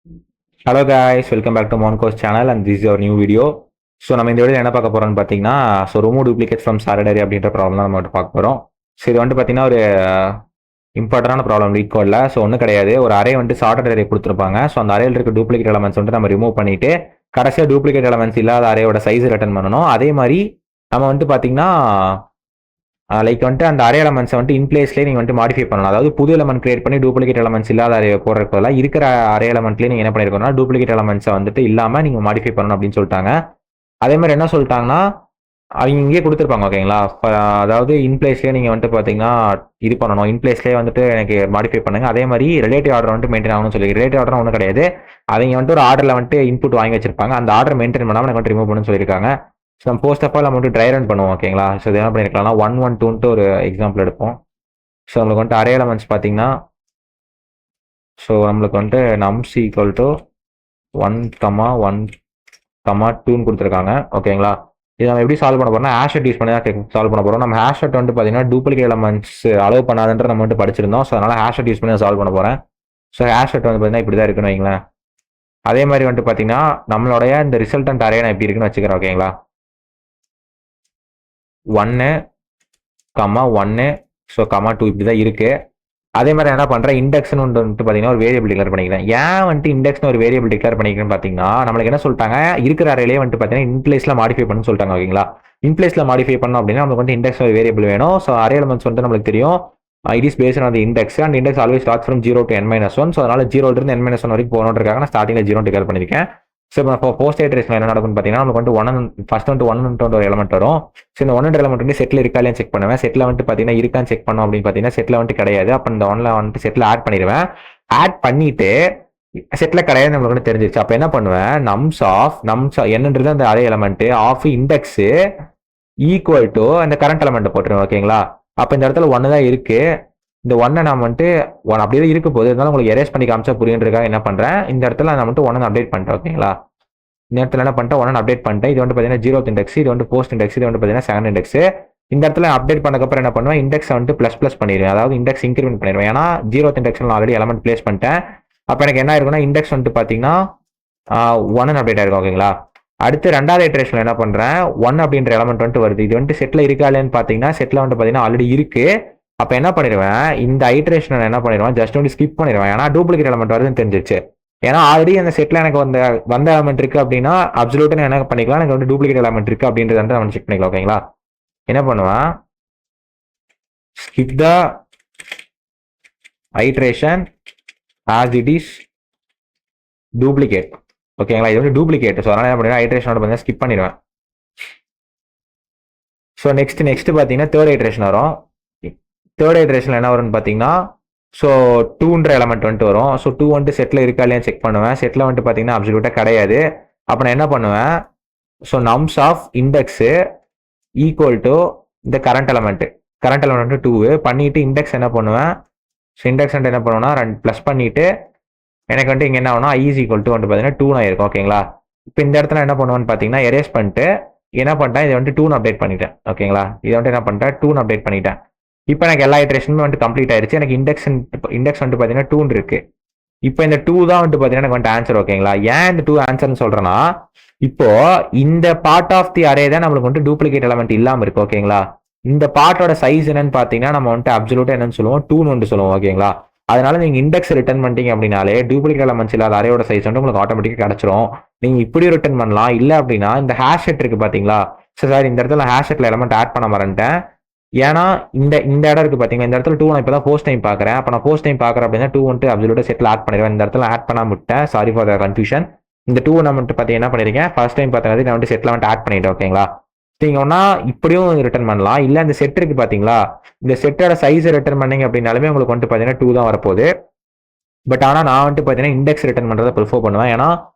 Hello guys, welcome back to மோன்கோஸ் channel and this your new video. So நம்ம இந்த video என்ன பார்க்க போகிறோம்னு பார்த்தீங்கன்னா, ரிமூவ் டூப்ளிகேட் ஃப்ரம் சாலிடரி அப்படின்ற ப்ராப்ளம் தான் நம்ம வந்துட்டு பார்க்க போகிறோம். ஸோ இது வந்துட்டு பார்த்தீங்கன்னா ஒரு இம்பார்ட்டண்டான ப்ராப்ளம் லீட் கோடில். ஸோ ஒன்றும் கிடையாது, ஒரு அரே வந்துட்டு சார்ட்டட் அரே கொடுத்துருப்பாங்க. ஸோ அந்த அரேயில் இருக்க டூப்ளிகேட் எலமெண்ட்ஸ் வந்துட்டு நம்ம ரிமூவ் பண்ணிட்டு கடைசியாக டூப்ளிகேட் எலமெண்ட்ஸ் இல்லாத அரேயோட சைஸ் ரிட்டர்ன் பண்ணணும். அதே மாதிரி நம்ம வந்துட்டு பார்த்தீங்கன்னா லைக் வந்துட்டு அந்த அரே எலமெண்ட்ஸை வந்துட்டு இன்பிளேஸ்லேயே நீங்கள் வந்துட்டு மாடிஃபை பண்ணலாம். அதாவது புது எலமெண்ட் கிரியேட் பண்ணி டூப்ளிகேட் எலமெண்ட்ஸ் இல்லாத அரே போடுறதுல இருக்கிற அரே எலமெண்ட்லேயே நீங்கள் என்ன பண்ணிருக்கோம்னா டூப்ளிகேட் எலமெண்ட்ஸை வந்துட்டு இல்லாமல் நீங்கள் மாடிஃபை பண்ணணும் அப்படின்னு சொல்லிட்டாங்க. அதே மாதிரி என்ன சொல்லிட்டாங்கன்னா, அவங்க இங்கே கொடுத்துருப்பாங்க ஓகேங்களா. அதாவது இன்பிளேஸ்லேயே நீங்கள் வந்துட்டு பார்த்தீங்கன்னா இது பண்ணணும், இன்பிளேஸ்லேயே வந்துட்டு எனக்கு மாடிஃபை பண்ணுங்க. அதே மாதிரி ரிலேட்டிவ் ஆர்டர் வந்துட்டு மெயின்டைன் ஆகணும்னு சொல்லி, ரிலேட்டிவ் ஆர்டர் ஒன்றும் கிடையாது, அவங்க வந்துட்டு ஒரு ஆர்டரில் வந்துட்டு இன்புட் வாங்கி வச்சிருப்பாங்க, அந்த ஆர்டர் மெயின்டைன் பண்ணாமல் எனக்கு வந்துட்டு ரிமூவ் பண்ணணும்னு சொல்லியிருக்காங்க. ஸோ நம்ம போஸ்ட் ஆஃப் ஆல் நம்ம வந்துட்டு ட்ரை ரன் பண்ணுவோம் ஓகேங்களா. ஸோ இது என்ன பண்ணிருக்கலாம்னா 112 ஒரு எக்ஸாம்பிள் எடுப்போம். ஸோ நம்மளுக்கு வந்துட்டு அரே எலமெண்ட்ஸ் பார்த்தீங்கன்னா, ஸோ நம்மளுக்கு வந்துட்டு நம்ஸ் ஈக்குவல் டு 1,1,2ன்னு கொடுத்துருக்காங்க ஓகேங்களா. இது நம்ம எப்படி சால்வ் பண்ண போறோம்னா ஹேஷ் யூஸ் பண்ணி தான் சால்வ் பண்ண போறோம். நம்ம ஹேஷ் வந்து பார்த்தீங்கன்னா டூப்ளிகேட் எலமெண்ட்ஸ் அலோவ் பண்ணாதுன்ற நம்ம வந்துட்டு படிச்சிருந்தோம். ஸோ அதனால ஹேஷ் யூஸ் பண்ணி சால்வ் பண்ண போறேன். ஸோ ஹேஷ் வந்து பார்த்தீங்கன்னா இப்படி தான் இருக்குன்னு வைங்களேன். அதே மாதிரி வந்துட்டு பார்த்தீங்கன்னா நம்மளுடைய இந்த ரிசல்டன்ட் அரே நான் இப்படி இருக்குன்னு வச்சுக்கிறேன் ஓகேங்களா. 1, 1, ஸோ 2 இப்படி தான் இருக்கு. அதே மாதிரி என்ன பண்ணுறேன், இண்டெக்ஸ்னு வந்துட்டு பார்த்தீங்கன்னா ஒரு வேரியபிள் டிக்ளேர் பண்ணிக்கிறேன். ஏன் வந்துட்டு இண்டெக்ஸ்னு ஒரு வேரியபிள் டிக்ளேர் பண்ணிக்கிறேன்னு பார்த்தீங்கன்னா, நம்மளுக்கு என்ன சொல்லிட்டாங்க, இருக்கிற அரேலே வந்துட்டு பார்த்தீங்கன்னா இன்பிளேஸ்ல மாடிஃபை பண்ணு சொல்லிட்டாங்க ஓகேங்களா. இன்பிளேஸ்ல மாடிஃபை பண்ணோம் அப்படின்னா நமக்கு வந்து இண்டெக்ஸ் ஒரு வேரியபிள் வேணும். ஸோ அரே எலமெண்ட்ஸ் வந்து நம்மளுக்கு தெரியும், it is based on the index and index always start from 0 to n-1. So அதனால 0 இருந்து n-1 வரைக்கும் போகணுன்றக்காக நான் ஸ்டார்டிங்ல 0 டிக்ளேர் பண்ணியிருக்கேன். ஸோ இப்போ போஸ்ட் ஐட்ரேஷன் என்ன நடக்கும்னு பார்த்தீங்கன்னா, நமக்கு வந்து ஃபர்ஸ்ட் வந்து 1 ஒரு எலமெண்ட் வரும். ஸோ இந்த 1 எலமெண்ட் வந்து செட்டில் இருக்கா இல்லையா செக் பண்ணுவேன். செட்டில் வந்துட்டு பார்த்தீங்கன்னா இருக்கான்னு செக் பண்ணோம் அப்படின்னு பார்த்தீங்கன்னா செட்டில் வந்துட்டு கிடையாது. அப்போ இந்த 1ல வந்துட்டு செட்டில் ஆட் பண்ணிடுவேன். ஆட் பண்ணிட்டு செட்டில் கிடையாது நம்மளுக்கு வந்து தெரிஞ்சிருச்சு. அப்போ என்ன பண்ணுவேன், நம்ஸ் என்னன்றது அந்த array element of index equal to அந்த கரண்ட் எலமெண்ட் போட்டுருவேன் ஓகேங்களா. அப்போ இந்த இடத்துல 1 தான் இருக்கு. இந்த 1 நான் வந்துட்டு 1 அப்படியே இருக்க போது, இருந்தாலும் உங்களுக்கு எரேஸ் பண்ணி காமிச்சா புரியுன்றதுக்காக என்ன பண்றேன், இந்த இடத்துல நான் வந்துட்டு 1 அப்டேட் பண்ணிட்டேன் ஓகேங்களா. இந்த இடத்துல என்ன பண்ணிட்டேன், 1 அப்டேட் பண்ணிட்டேன். இது வந்து பார்த்தீங்கன்னா 0th இண்டெக்ஸ், இது வந்து போஸ்ட் இண்டெக்ஸ், இது வந்து பார்த்தீங்கன்னா செகண்ட் இண்டெக்ஸ். இந்த இடத்துல அப்டேட் பண்ணக்கப்புறம் என்ன பண்ணுவேன், இண்டெக்ஸ் வந்துட்டு ++ பண்ணிடுவேன், அதாவது இண்டெக்ஸ் இன்க்ரிமெண்ட் பண்ணிடுவேன். ஏன்னா 0th இண்டெக்ஸ் நான் ஆல்ரெடி எலமெண்ட் பிளேஸ் பண்ணிட்டேன். அப்போ எனக்கு என்ன இருக்குன்னா இண்டெக்ஸ் வந்துட்டு பார்த்தீங்கன்னா 1 அப்டேட் ஆயிருக்கும் ஓகேங்களா. அடுத்து ரெண்டாவது இட்ரேஷன்ல என்ன பண்றேன், 1 அப்படின்ற எலமெண்ட் வந்துட்டு வருது. இது வந்துட்டு செட்ல இருக்கா இல்லையான்னு பார்த்தீங்கன்னா செட்ல வந்துட்டு பார்த்தீங்கன்னா ஆல்ரெடி இருக்கு. அப்போ என்ன பண்ணிடுவேன், இந்த ஐட்ரேஷன் என்ன பண்ணிடுவேன், ஜஸ்ட் வந்து ஸ்கிப் பண்ணிடுவேன். ஏன்னா டூப்ளிகேட் எலமெண்ட் வருதுன்னு தெரிஞ்சிச்சு. ஏன்னா ஆல்ரெடி அந்த செட்ல எனக்கு வந்த எலமெண்ட் இருக்கு அப்படின்னா அப்சல்யூட்டா என்ன பண்ணிக்கலாம், எனக்கு வந்து டூப்ளிகேட் எலமெண்ட் இருக்கு அப்படின்றத வந்து நம்ம செக் பண்ணிக்கலாம் ஓகேங்களா. என்ன பண்ணுவேன், skip the iteration as it is duplicate ஓகேங்களா. இது வந்து டூப்ளிகேட். ஸோ அதனால என்ன பண்ணுவேன், ஐட்ரேஷனோட பார்த்தீங்கன்னா ஸ்கிப் பண்ணிடுவேன். ஸோ நெக்ஸ்ட் பார்த்தீங்கன்னா தேர்ட் ஐட்ரேஷன் வரும். தேர்ட் ஐட்ரேஷன்ல என்ன வரும்னு பார்த்தீங்கன்னா, ஸோ 2ன்ற எலமெண்ட் வந்துட்டு வரும். ஸோ 2 வந்துட்டு செட்டில் இருக்கா இல்லையா செக் பண்ணுவேன். செட்டில் வந்துட்டு பார்த்தீங்கன்னா அப்சல்யூட்டாக கிடையாது. அப்போ நான் என்ன பண்ணுவேன், so nums of index equal to இந்த கரண்ட் எலமெண்ட் வந்து 2 பண்ணிட்டு இண்டெக்ஸ் என்ன பண்ணுவேன், ஸோ இண்டெக்ஸ் வந்து என்ன பண்ணுவேன்னா ப்ளஸ் பண்ணிட்டு எனக்கு வந்துட்டு இங்கே என்ன ஆகும்னா i is equal to வந்துட்டு பார்த்தீங்கன்னா 2 ஆயிருக்கும் ஓகேங்களா. இப்போ இந்த இடத்துல என்ன பண்ணுவேன்னு பார்த்தீங்கன்னா எரேஸ் பண்ணிட்டு என்ன பண்ணிட்டேன், இதை வந்துட்டு 2 அப்டேட் பண்ணிட்டேன் ஓகேங்களா. இதை வந்துட்டு என்ன பண்ணிட்டேன், 2 அப்டேட் பண்ணிட்டேன். இப்போ எனக்கு எல்லா ஐட்ரேஷனுமே வந்துட்டு கம்ப்ளீட் ஆயிருச்சு. எனக்கு இண்டெக்ஸ் வந்துட்டு பார்த்தீங்கன்னா 2 இருக்கு. இப்போ இந்த 2 தான் வந்துட்டு பார்த்தீங்கன்னா எனக்கு வந்துட்டு ஆன்சர் ஓகேங்களா. ஏன் இந்த 2 ஆன்சர்னு சொல்றேன்னா, இப்போ இந்த பார்ட் ஆஃப் தி அரே தான் நம்மளுக்கு வந்துட்டு டூப்ளிகேட் எலமெண்ட் இல்லாமல் இருக்கு ஓகேங்களா. இந்த பார்ட்டோட சைஸ் என்னன்னு பார்த்தீங்கன்னா நம்ம வந்துட்டு அப்சல்யூட்டா என்னன்னு சொல்லுவோம், 2ன்னு வந்துட்டு சொல்லுவோம் ஓகேங்களா. அதனால நீங்க இண்டெக்ஸ் ரிட்டர்ன் பண்ணிட்டீங்க அப்படின்னாலே டூப்ளிகேட் எலமெண்ட்ஸ் இல்லாத அரேயோட சைஸ் வந்து உங்களுக்கு ஆட்டோமேட்டிக்கா கிடைச்சிரும். நீங்க இப்படி ரிட்டர்ன் பண்ணலாம். இல்ல அப்படின்னா இந்த ஹேஷ் செட் இருக்கு பாத்தீங்களா, சார் இந்த இடத்துல ஹேஷ் செட்ல எலமெண்ட் ஆட் பண்ண மறந்துட்டேன். ஏன்னா இந்த இடம் இருக்கு பாத்தீங்கன்னா, இந்த இடத்துல 2 நான் இப்பதான் ஃபர்ஸ்ட் டைம் பாக்குறேன். அப்ப நான் ஃபர்ஸ்ட் டைம் பாக்குறேன் அப்படின்னா 2 வந்துட்டு அப்சல்யூட்டா செட்ல ஆட் பண்ணிடுவேன். இந்த இடத்துல ஆட் பண்ணாம விட்டேன், சாரி ஃபார் த கன்ஃபியூஷன். இந்த 2 நான் வந்துட்டு பாத்தீங்கன்னா என்ன பண்ணிருக்கேன், ஃபர்ஸ்ட் டைம் பார்த்தது நான் வந்துட்டு செட்ல வந்துட்டு ஆட் பண்ணிட்டேன் ஓகேங்களா. நீங்க ஒன்னா இப்படியும் ரிட்டர்ன் பண்ணலாம். இல்ல இந்த செட் இருக்கு பாத்தீங்களா, இந்த செட்டோட சைஸ் ரிட்டர்ன் பண்ணீங்க அப்படின்னாலுமே உங்களுக்கு வந்துட்டு பாத்தீங்கன்னா 2 தான் வரப்போகுது. பட் ஆனா நான் வந்துட்டு பாத்தீங்கன்னா இண்டெக்ஸ் ரிட்டர்ன் பண்றதை ப்ரிஃபர் பண்ணுவேன். ஏன்னா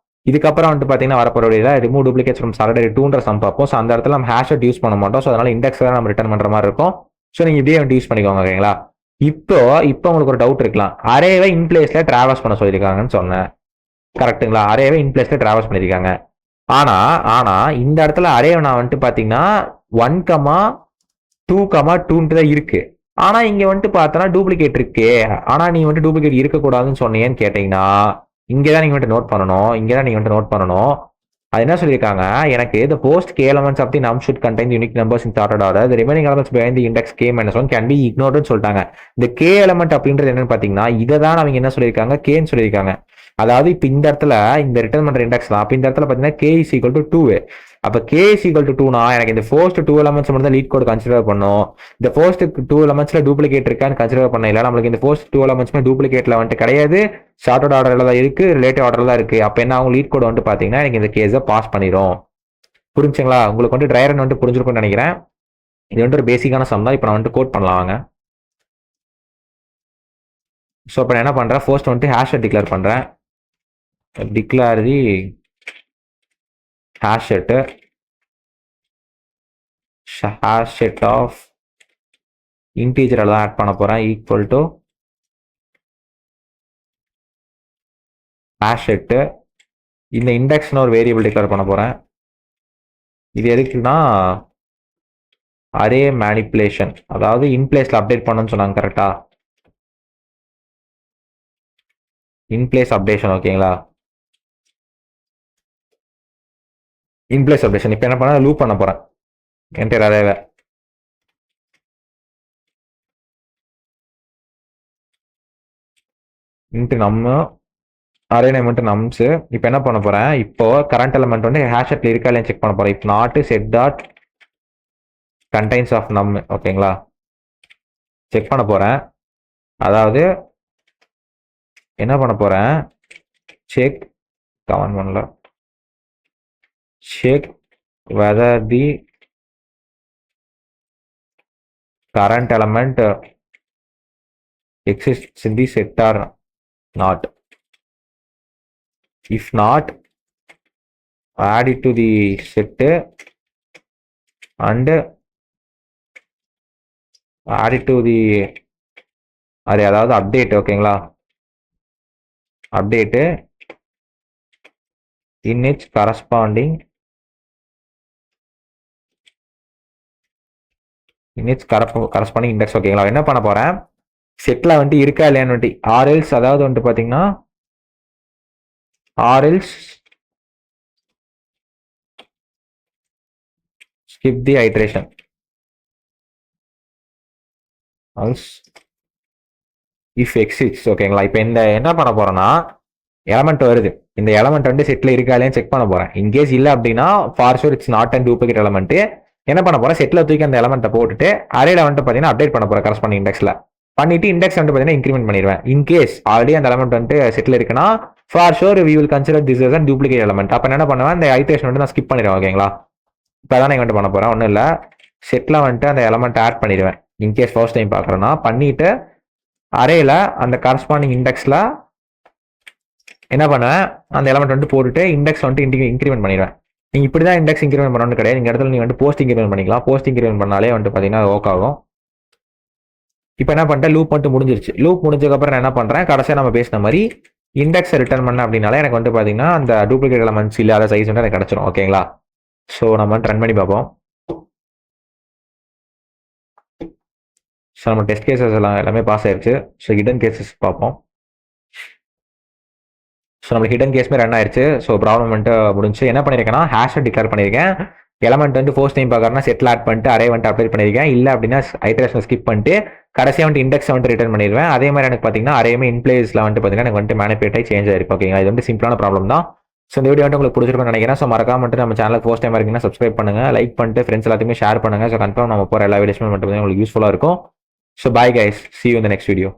இதுக்கப்புறம் வந்துட்டு பார்த்தீங்கன்னா வரப்போறதுல ரிமூவ் டூப்ளிகேட்ஸ் ஃப்ரம் சாலிடரி 2ன்ற சம் பார்ப்போம். ஸோ அந்த இடத்துல நம்ம ஹேஷ் யூஸ் பண்ண மாட்டோம். ஸோ அதனால இண்டெக்ஸ் தான் நம்ம ரிட்டர்ன் பண்ற மாதிரி இருக்கும். ஸோ நீங்க இப்படியே வந்து யூஸ் பண்ணிக்கோங்க ஓகேங்களா. இப்போ உங்களுக்கு ஒரு டவுட் இருக்கலாம், அரேவை இன்பிளேஸ்ல டிராவர்ஸ் பண்ண சொல்லியிருக்காங்கன்னு சொன்னேன் கரெக்ட்டுங்களா. அரேவை இன்பிளேஸ்ல டிராவர்ஸ் பண்ணியிருக்காங்க. ஆனா இந்த இடத்துல அரேவை நான் வந்துட்டு பாத்தீங்கன்னா 1,2,2 தான் இருக்கு. ஆனா இங்க வந்துட்டு பார்த்தோன்னா டூப்ளிகேட் இருக்கு. ஆனா நீ வந்துட்டு டூப்ளிகேட் இருக்கக்கூடாதுன்னு சொன்னீங்கன்னு கேட்டீங்கன்னா இங்கே தான் நீங்கள் வந்துட்டு நோட் பண்ணணும். இங்கே தான் நீங்கள் வந்துட்டு நோட் பண்ணணும். அது என்ன சொல்லியிருக்காங்க, எனக்கு the post k elements of the num should contain unique numbers in sorted order. The remaining elements behind the index k minus 1 can be ignored ன்னு சொல்லிட்டாங்க. இந்த k element அப்படின்றது என்னன்னு பார்த்தீங்கன்னா, இதை தான் அவங்க என்ன சொல்லியிருக்காங்க, கேன்னு சொல்லியிருக்காங்க. அதாவது இப்போ இந்த இடத்துல இந்த ரிட்டர்ன் பண்ற இண்டெக்ஸ் தான். அப்போ இந்த இடத்துல பார்த்தீங்கன்னா k is equal to 2. அப்போ k is equal to 2னா எனக்கு இந்த ஃபர்ஸ்ட் 2 elements மட்டும் தான் லீட் கோட் கன்சிடர் பண்ணும். இந்த ஃபர்ஸ்ட் 2 elementsல டூப்ளிகேட் இருக்கான்னு கன்சிடர் பண்ண இல்லை. நம்மளுக்கு இந்த ஃபர்ஸ்ட் 2 elementsமே டூப்ளிகேட்ல வந்துட்டு கிடையாது. ஷார்ட்டட் ஆர்டர்ல தான் இருக்கு, ரிலேட்டிவ் ஆர்டர்ல தான் இருக்கு. அப்போ என்ன ஆகும், லீட் கோட் வந்துட்டு பார்த்தீங்கன்னா எனக்கு இந்த கேஸை பாஸ் பண்ணிடும். புரிஞ்சுங்களா? உங்களுக்கு வந்து ட்ரை ரன் வந்துட்டு புரிஞ்சிருக்கும்னு நினைக்கிறேன். இது வந்துட்டு ஒரு பேசிக்கான சம் தான். இப்போ நான் வந்துட்டு கோட் பண்ணலாம் வாங்க. ஸோ இப்போ நான் என்ன பண்ணுறேன், ஃபர்ஸ்ட் வந்துட்டு ஹேஷை டிக்ளேர் பண்ணுறேன். Declare the hash set of integer தான் ஆட் பண்ண போறேன் ஈக்குவல் டு hash set. இந்த இண்டெக்ஸ்னு ஒரு வேரியபிள் டிக்ளேர் பண்ண போறேன். இது எதுக்குன்னா அரே மேனிப்புலேஷன், அதாவது இன்பிளேஸ்ல அப்டேட் பண்ணணும்னு சொன்னாங்க. கரெக்டா? இன்பிளேஸ் அப்டேஷன். ஓகேங்களா? இன்பிளேஸ் அப்டேஷன். இப்போ என்ன பண்ண, லூப் பண்ண போறேன் என்டர் அரேவை. இன்ட்டு நம்ம அரே நேம் வந்துட்டு நம்ஸ். இப்போ என்ன பண்ண போறேன், இப்போ கரண்ட் எலிமெண்ட் வந்து ஹேஷ் செட்ல இருக்கா இல்லையா செக் பண்ண போறேன். இப்போ not set dot contains of num. ஓகேங்களா? செக் பண்ண போறேன். அதாவது என்ன பண்ண போறேன், செக் கமெண்ட் பண்ணல, check whether the current element exists in the set or not. If not, add it to the set and add it to the array, அதாவது update. ஓகேங்களா? update in its corresponding index. ஓகேங்களா? என்ன பண்ண போறேன், செட்ல வந்துட்டு இருக்கா இல்லையான்னு வந்துட்டு ஆர்எல்ஸ், அதாவது வந்துட்டு பாத்தீங்கன்னா or else skip the iteration also if exists. ஓகேங்களா? இப்போ இந்த என்ன பண்ண போறேன்னா, எலமெண்ட் வருது, இந்த எலமெண்ட் வந்து செட்ல இருக்கா இல்லையான்னு செக் பண்ண போறேன். இன்கேஸ் இல்லை அப்படின்னா for sure it's not and duplicate element. என்ன பண்ண போறேன், செட்ல தூக்கி அந்த எலமெண்ட்டை போட்டுட்டு அரேல வந்துட்டு பார்த்தீங்கன்னா அப்டேட் பண்ண போறேன் கரஸ்பாண்டிங் இண்டெக்ஸ்ல. பண்ணிட்டு இண்டெக்ஸ் வந்து பார்த்தீங்கன்னா இன்க்ரிமெண்ட் பண்ணிடுவேன். இன்கேஸ் ஆல்ரெடி அந்த எலமெண்ட் வந்துட்டு செட்ல இருக்குன்னா for sure we will consider this is a duplicate element. அப்போ என்ன பண்ணுவேன், அந்த ஐட்ரேஷன் வந்து நான் ஸ்கிப் பண்ணிடுவேன். ஓகேங்களா? இப்போ அதான் நான் வந்துட்டு பண்ண போறேன். ஒன்றும் இல்லை, செட்ல வந்துட்டு அந்த எலமெண்ட் ஆட் பண்ணிடுவேன். இன்கேஸ் ஃபர்ஸ்ட் டைம் பார்க்குறேன்னா பண்ணிட்டு அரேல அந்த கரஸ்பாண்டிங் இண்டெக்ஸ்ல என்ன பண்ணுவேன், அந்த எலமெண்ட் வந்துட்டு போட்டுட்டு இண்டெக்ஸ் வந்துட்டு இன்க்ரிமெண்ட் பண்ணிடுவேன். நீங்க இப்படிதான் இண்டெக்ஸ் இன்க்ரிமெண்ட் பண்ணணும்னு கிடையாது. இந்த இடத்துல நீங்க வந்து போஸ்ட் இன்க்ரிமெண்ட் பண்ணிக்கலாம். போஸ்ட் இன்க்ரிமெண்ட் பண்ணாலே வந்துட்டு பாத்தீங்கன்னா ஒர்க் ஆகும். இப்போ என்ன பண்ணிட்டேன், லூப் மட்டும் முடிஞ்சிருச்சு. லூப் முடிஞ்சதுக்கப்புறம் நான் என்ன பண்றேன், கடைசியாக நம்ம பேசின மாதிரி இண்டெக்ஸை ரிட்டர்ன் பண்ண அப்படின்னாலே எனக்கு வந்து பாத்தீங்கன்னா அந்த டூப்ளிகேட் எலமெண்ட்ஸ் இல்லாத சைஸ் வந்து எனக்கு கிடைச்சிரும். ஓகேங்களா? ஸோ நம்ம வந்து ரன் பண்ணி பார்ப்போம். ஸோ நம்ம டெஸ்ட் கேசஸ் எல்லாமே பாஸ் ஆயிடுச்சு. ஸோ ஹிடன் கேசஸ் பார்ப்போம். ஸோ நம்மளுக்கு ஹிடன் கேஸ்மே ரன் ஆயிடுச்சு. ஸோ ப்ராப்ளம் வந்துட்டு முடிஞ்சு. என்ன பண்ணியிருக்கேன்னா, ஹேஷை டிக்ளேர் பண்ணியிருக்கேன். எலமெண்ட் வந்து ஃபர்ஸ்ட் டைம் பார்க்கறனா செட்டில் ஆட் பண்ணிட்டு அரே வந்துட்டு அப்டேட் பண்ணியிருக்கேன். இல்லை அப்படின்னா ஐட்ரேஷன் ஸ்கிப் பண்ணிட்டு கடைசியாக வந்துட்டு இண்டெக்ஸ் வந்துட்டு ரிட்டர்ன் பண்ணிடுவேன். அதே மாதிரி எனக்கு பார்த்தீங்கன்னா அரேமே இன்பிளேஸ்ல வந்துட்டு பார்த்தீங்கன்னா எனக்கு வந்துட்டு மேனிபுலேட் ஆகி சேஞ்ச் ஆயிருக்கு. ஓகேங்களா? இது வந்து சிம்பிளான ப்ராப்ளம் தான். ஸோ இந்த வீடியோ வந்து உங்களுக்கு பிடிச்சிருக்கும்னு நினைக்கிறேன். ஸோ மறக்காம வந்துட்டு நம்ம சேனலுக்கு ஃபர்ஸ்ட் டைம் இருக்கீங்கன்னா சப்ஸ்கிரைப் பண்ணுங்க, லைக் பண்ணிட்டு ஃப்ரெண்ட்ஸ் எல்லாத்தையுமே ஷேர் பண்ணுங்க. ஸோ கன்ஃபார்ம் நம்ம போகிற எல்லா வீடியோஸுமே மட்டும் உங்களுக்கு யூஸ்ஃபுல்லாக இருக்கும். So bye guys, see you in the next video.